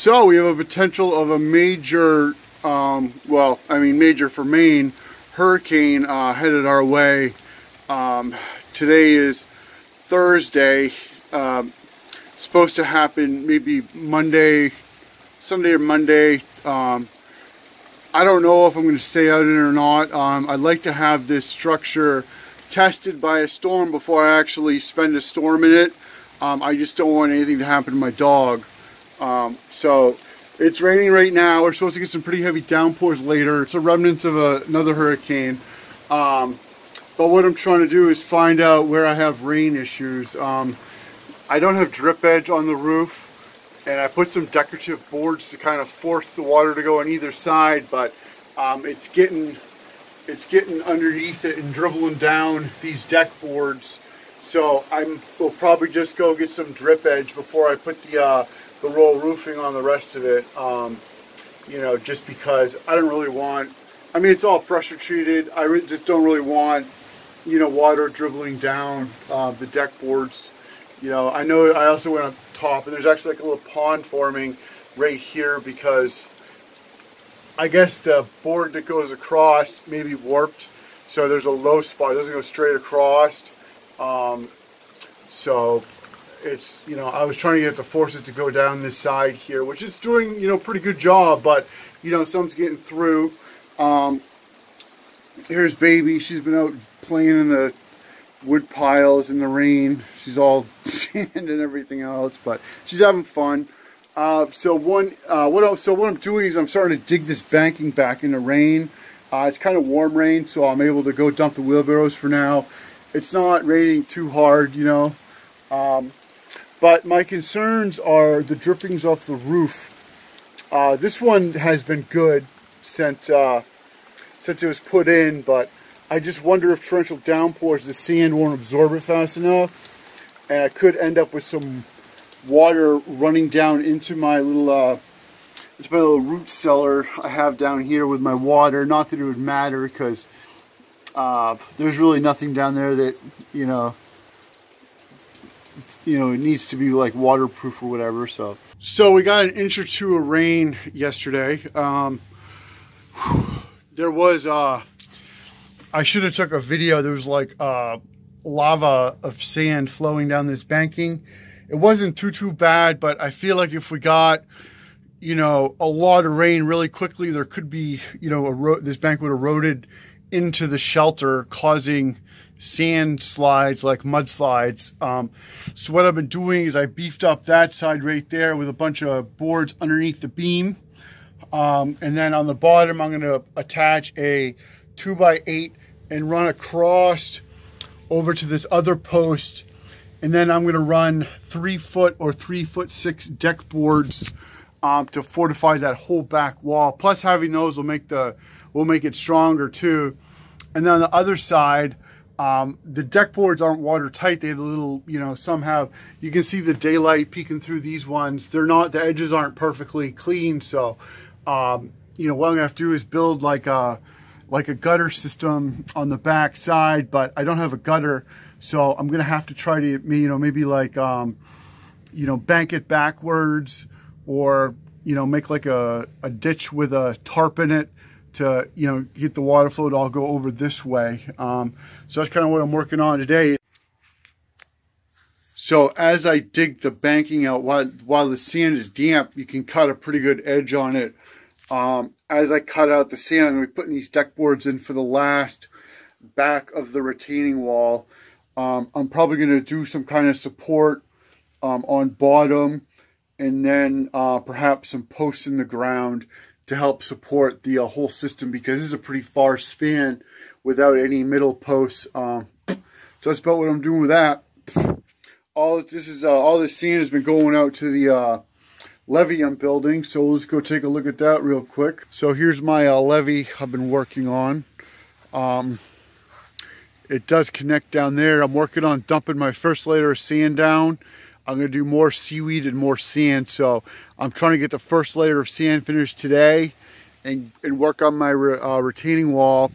So we have a potential of a major, well, I mean major for Maine, hurricane headed our way. Today is Thursday. Supposed to happen maybe Monday, Sunday or Monday. I don't know if I'm going to stay out in it or not. I'd like to have this structure tested by a storm before I actually spend a storm in it. I just don't want anything to happen to my dog. So it's raining right now. We're supposed to get some pretty heavy downpours later. It's a remnant of another hurricane. But what I'm trying to do is find out where I have rain issues. I don't have drip edge on the roof, and I put some decorative boards to kind of force the water to go on either side, but it's getting underneath it and dribbling down these deck boards. So we'll probably just go get some drip edge before I put the roll roofing on the rest of it. You know, just because I don't really want, I mean, it's all pressure treated. I just don't really want, you know, water dribbling down the deck boards. You know, I know I also went up top, and there's actually like a little pond forming right here because I guess the board that goes across may be warped. So there's a low spot. It doesn't go straight across. So it's, you know, I was trying to get it to force it to go down this side here, which it's doing, you know, pretty good job, but, you know, some's getting through. Here's Baby. She's been out playing in the wood piles in the rain. She's all sand and everything else, but she's having fun. So what I'm doing is I'm starting to dig this banking back in the rain. It's kind of warm rain, so I'm able to go dump the wheelbarrows for now. It's not raining too hard, you know. But my concerns are the drippings off the roof. This one has been good since it was put in, but I just wonder if torrential downpours, the sand won't absorb it fast enough, and I could end up with some water running down into my little root cellar I have down here with my water. Not that it would matter, because there's really nothing down there that, you know, it needs to be like waterproof or whatever. So we got an inch or two of rain yesterday. There was I should have took a video. There was like lava of sand flowing down this banking. It wasn't too bad, but I feel like if we got, you know, a lot of rain really quickly, there could be, you know, this bank would have eroded into the shelter, causing sand slides, like mudslides. So what I've been doing is I beefed up that side right there with a bunch of boards underneath the beam. And then on the bottom, I'm going to attach a 2x8 and run across over to this other post. And then I'm going to run 3-foot or 3'6" deck boards to fortify that whole back wall. Plus having those will make it stronger too. And then on the other side, the deck boards aren't watertight. They have a little, you know, some have, you can see the daylight peeking through these ones. They're not, the edges aren't perfectly clean. So, you know, what I'm gonna have to do is build like a gutter system on the back side, but I don't have a gutter. So I'm gonna have to try to, you know, maybe like, you know, bank it backwards, or, you know, make like a ditch with a tarp in it to, you know, get the water flow to all go over this way. So that's kind of what I'm working on today. So as I dig the banking out, while the sand is damp, you can cut a pretty good edge on it. As I cut out the sand, I'm going to be putting these deck boards in for the last back of the retaining wall. I'm probably going to do some kind of support on bottom, and then perhaps some posts in the ground to help support the whole system, because this is a pretty far span without any middle posts. So that's about what I'm doing with that. All this sand has been going out to the levee I'm building, so let's go take a look at that real quick. So here's my levee I've been working on. It does connect down there. I'm working on dumping my first layer of sand down. I'm going to do more seaweed and more sand. So I'm trying to get the first layer of sand finished today and work on my retaining wall.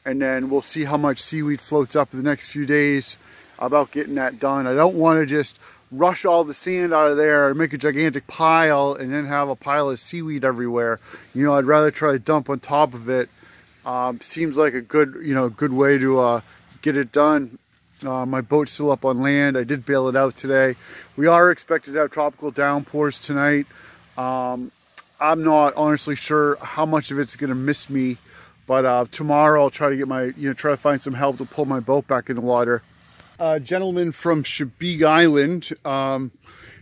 And then we'll see how much seaweed floats up in the next few days about getting that done. I don't want to just rush all the sand out of there and make a gigantic pile and then have a pile of seaweed everywhere. You know, I'd rather try to dump on top of it. Seems like a good, you know, good way to get it done. My boat's still up on land. I did bail it out today. We are expected to have tropical downpours tonight. I'm not honestly sure how much of it's going to miss me, but tomorrow I'll try to get my, you know, try to find some help to pull my boat back in the water. A gentleman from Chebeague Island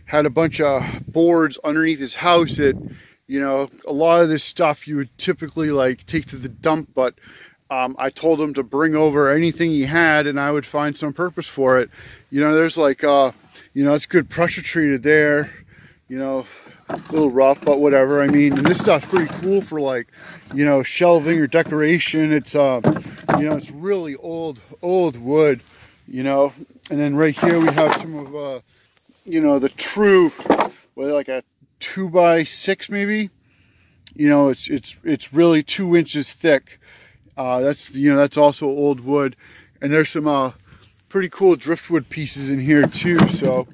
had a bunch of boards underneath his house that, you know, a lot of this stuff you would typically like take to the dump, but I told him to bring over anything he had and I would find some purpose for it. You know, there's like, you know, it's good pressure treated there, you know, a little rough, but whatever. I mean, and this stuff's pretty cool for like, you know, shelving or decoration. It's, you know, it's really old wood, you know. And then right here we have some of, you know, the true, well, like a 2x6 maybe. You know, it's really 2 inches thick. That's, you know, that's also old wood. And there's some pretty cool driftwood pieces in here too. So,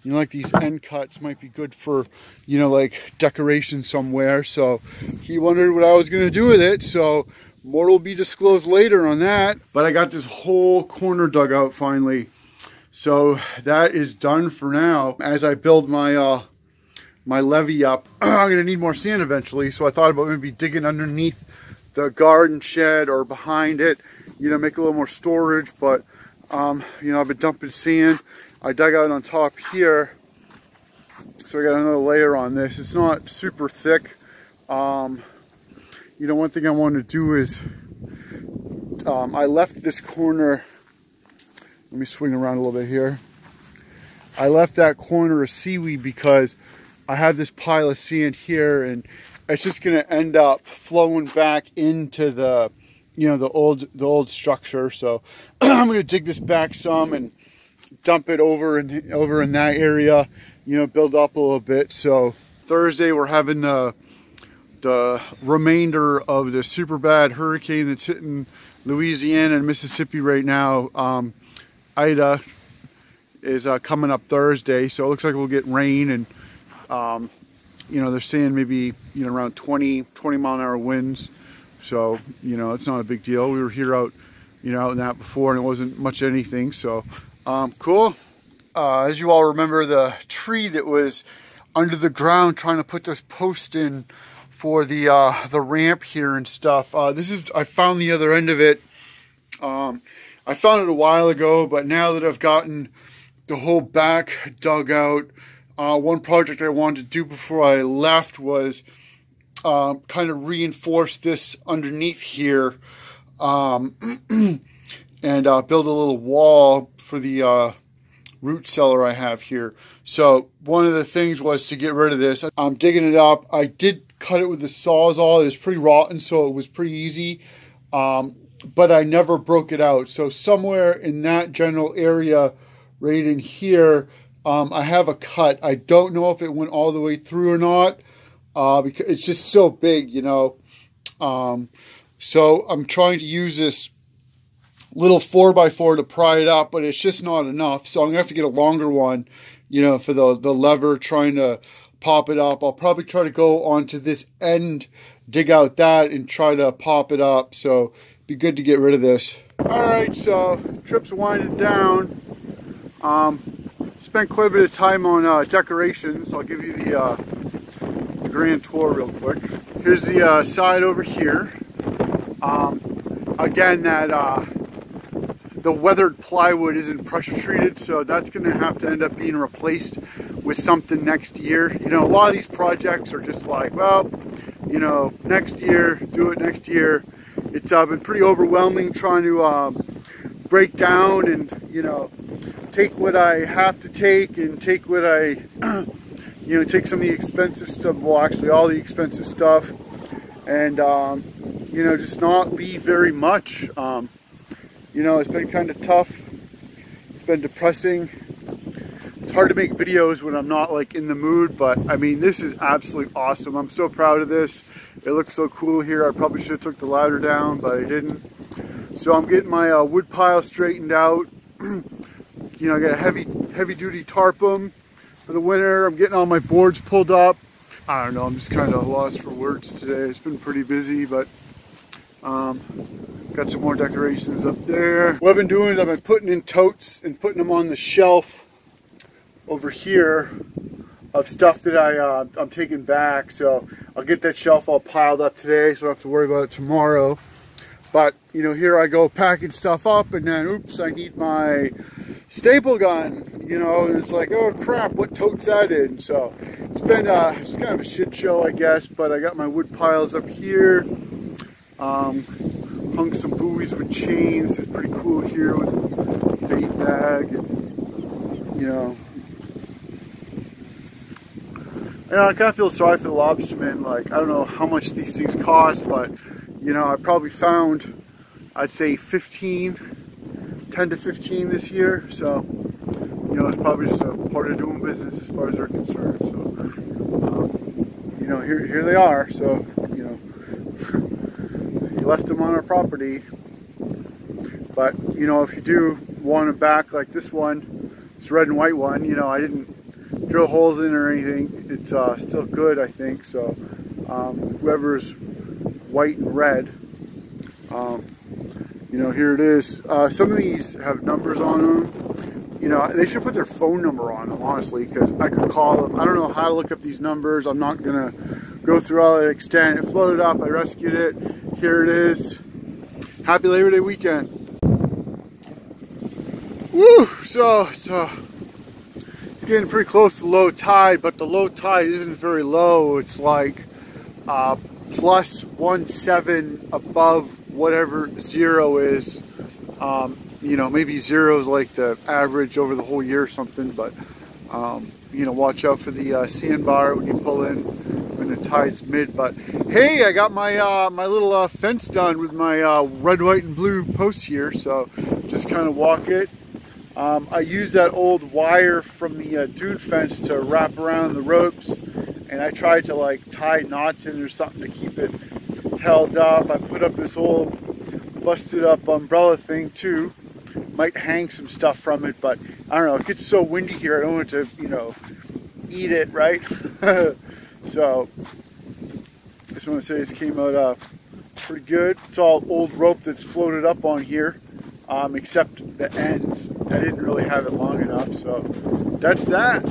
you know, like these end cuts might be good for, you know, like decoration somewhere. So he wondered what I was going to do with it. So more will be disclosed later on that. But I got this whole corner dug out finally. So that is done for now. As I build my my levee up, I'm going to need more sand eventually. So I thought about maybe digging underneath the garden shed or behind it, you know, make a little more storage. But you know, I've been dumping sand. I dug out on top here, so I got another layer on this. It's not super thick. You know, one thing I want to do is I left this corner. Let me swing around a little bit here. I left that corner of seaweed because I have this pile of sand here, and it's just going to end up flowing back into the, you know, the old structure. So I'm going to dig this back some and dump it over in that area, you know, build up a little bit. So Thursday we're having the remainder of the super bad hurricane that's hitting Louisiana and Mississippi right now. Ida is coming up Thursday, so it looks like we'll get rain, and you know, they're saying maybe, you know, around 20 mile-an-hour winds. So, you know, it's not a big deal. We were here out, you know, out in that before, and it wasn't much anything. So cool. As you all remember, the tree that was under the ground trying to put this post in for the ramp here and stuff. I found the other end of it. I found it a while ago, but now that I've gotten the whole back dug out, one project I wanted to do before I left was kind of reinforce this underneath here, and build a little wall for the root cellar I have here. So one of the things was to get rid of this. I'm digging it up. I did cut it with the Sawzall. It was pretty rotten, so it was pretty easy, but I never broke it out. So somewhere in that general area right in here, I have a cut. I don't know if it went all the way through or not, because it's just so big, you know. So I'm trying to use this little 4x4 to pry it up, but it's just not enough. So I'm gonna have to get a longer one, you know, for the lever, trying to pop it up. I'll probably try to go onto this end, dig out that, and try to pop it up. So it'd be good to get rid of this. All right, so trip's winding down. Spent quite a bit of time on decorations. I'll give you the grand tour real quick. Here's the side over here. Again, the weathered plywood isn't pressure treated, so that's going to have to end up being replaced with something next year. You know, a lot of these projects are just like, well, you know, next year, do it next year. It's been pretty overwhelming trying to break down and, you know, take what I have to take and take what I, you know, take some of the expensive stuff, well, actually all the expensive stuff, and, you know, just not leave very much. You know, it's been kind of tough. It's been depressing. It's hard to make videos when I'm not like in the mood, but I mean, this is absolutely awesome. I'm so proud of this. It looks so cool here. I probably should have took the ladder down, but I didn't. So I'm getting my wood pile straightened out. You know, I got a heavy heavy duty tarp them for the winter. I'm getting all my boards pulled up. I don't know, I'm just kind of lost for words today. It's been pretty busy, but got some more decorations up there. What I've been doing is I've been putting in totes and putting them on the shelf over here of stuff that I'm taking back. So I'll get that shelf all piled up today, so I don't have to worry about it tomorrow. But you know, here I go packing stuff up, and then oops, I need my staple gun. You know, and it's like, oh crap, what tote's that in? So it's been just kind of a shit show, I guess. But I got my wood piles up here. Hung some buoys with chains. It's pretty cool here with bait bag, and, you know. And I kind of feel sorry for the lobstermen. Like, I don't know how much these things cost, but you know, I probably found, I'd say 10 to 15 this year. So, you know, it's probably just a part of doing business as far as they're concerned. So, you know, here they are. So, you know, you left them on our property. But, you know, if you do want them back, like this one, this red and white one, you know, I didn't drill holes in or anything. It's still good, I think. So, whoever's white and red, you know, here it is. Some of these have numbers on them. You know, they should put their phone number on them, honestly, because I could call them. I don't know how to look up these numbers. I'm not gonna go through all that extent. It floated up, I rescued it. Here it is. Happy Labor Day weekend. Woo! So it's getting pretty close to low tide, but the low tide isn't very low. It's like plus 1.7 above whatever zero is. You know, maybe zero is like the average over the whole year or something, but you know, watch out for the sandbar when you pull in when the tide's mid. But hey, I got my my little fence done with my red, white, and blue posts here, so just kind of walk it. I used that old wire from the dune fence to wrap around the ropes, and I tried to like tie knots in or something to keep it held up. I put up this old busted up umbrella thing too. Might hang some stuff from it, but I don't know, it gets so windy here, I don't want it to, you know, eat it, right? So I just want to say this came out pretty good. It's all old rope that's floated up on here, except the ends. I didn't really have it long enough, so that's that.